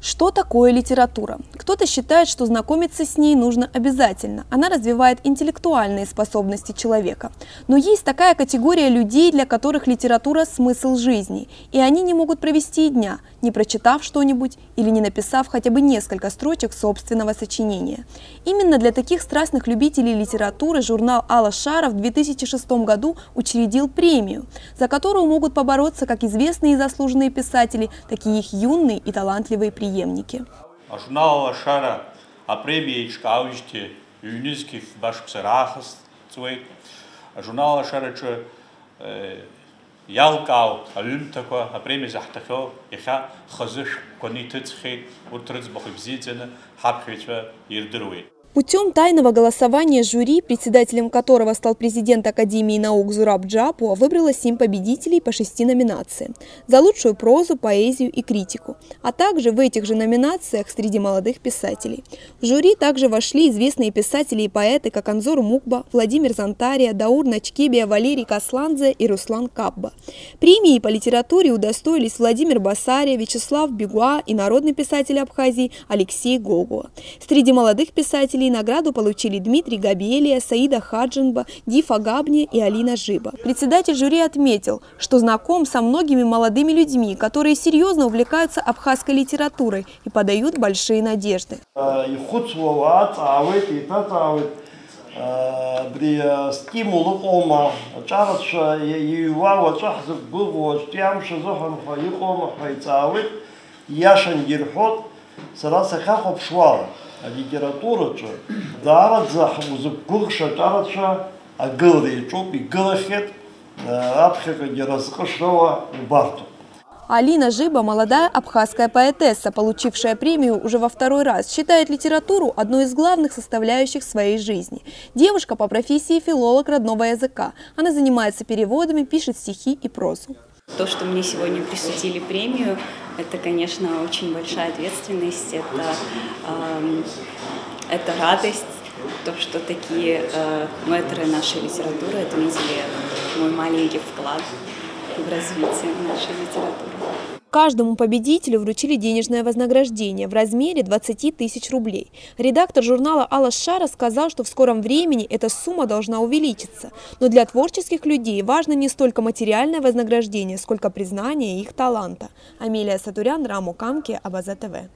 Что такое литература? Кто-то считает, что знакомиться с ней нужно обязательно. Она развивает интеллектуальные способности человека. Но есть такая категория людей, для которых литература – смысл жизни. И они не могут провести и дня, не прочитав что-нибудь или не написав хотя бы несколько строчек собственного сочинения. Именно для таких страстных любителей литературы журнал «Алла Шара» в 2006 году учредил премию, за которую могут побороться как известные и заслуженные писатели, так и их юные и талантливые преемники. Журнал «Алла Шара» премиечка аужте ЮНЕСКО башксарахас цвей. Журнал «Алла Шара» ялкау алюмтаква премия захтахо иха хазыш конитыцхей уртрыц бахибзитена хабхвичва ирдруи. Путем тайного голосования жюри, председателем которого стал президент Академии наук Зураб Джапуа, выбрало 7 победителей по 6 номинациям за лучшую прозу, поэзию и критику, а также в этих же номинациях среди молодых писателей. В жюри также вошли известные писатели и поэты, как Анзор Мукба, Владимир Зантария, Даур Начкебия, Валерий Касландзе и Руслан Кабба. Премии по литературе удостоились Владимир Басария, Вячеслав Бегуа и народный писатель Абхазии Алексей Гогуа. Среди молодых писателей награду получили Дмитрий Габелия, Саида Хаджинба, Дифа Габни и Алина Жиба. Председатель жюри отметил, что знаком со многими молодыми людьми, которые серьезно увлекаются абхазской литературой и подают большие надежды. Литература дарат захмузукурша таратша агылды чоп и гылахет абхека геразкашова барту. Алина Жиба, молодая абхазская поэтесса, получившая премию уже во второй раз, считает литературу одной из главных составляющих своей жизни. Девушка по профессии филолог родного языка. Она занимается переводами, пишет стихи и прозу. То, что мне сегодня присудили премию, это, конечно, очень большая ответственность, это радость, то, что такие мэтры нашей литературы отметили мой маленький вклад в развитие нашей литературы. Каждому победителю вручили денежное вознаграждение в размере 20 тысяч рублей. Редактор журнала «Алла Шара» сказал, что в скором времени эта сумма должна увеличиться. Но для творческих людей важно не столько материальное вознаграждение, сколько признание их таланта. Амелия Сатурян, Раму Камки, Абаза ТВ.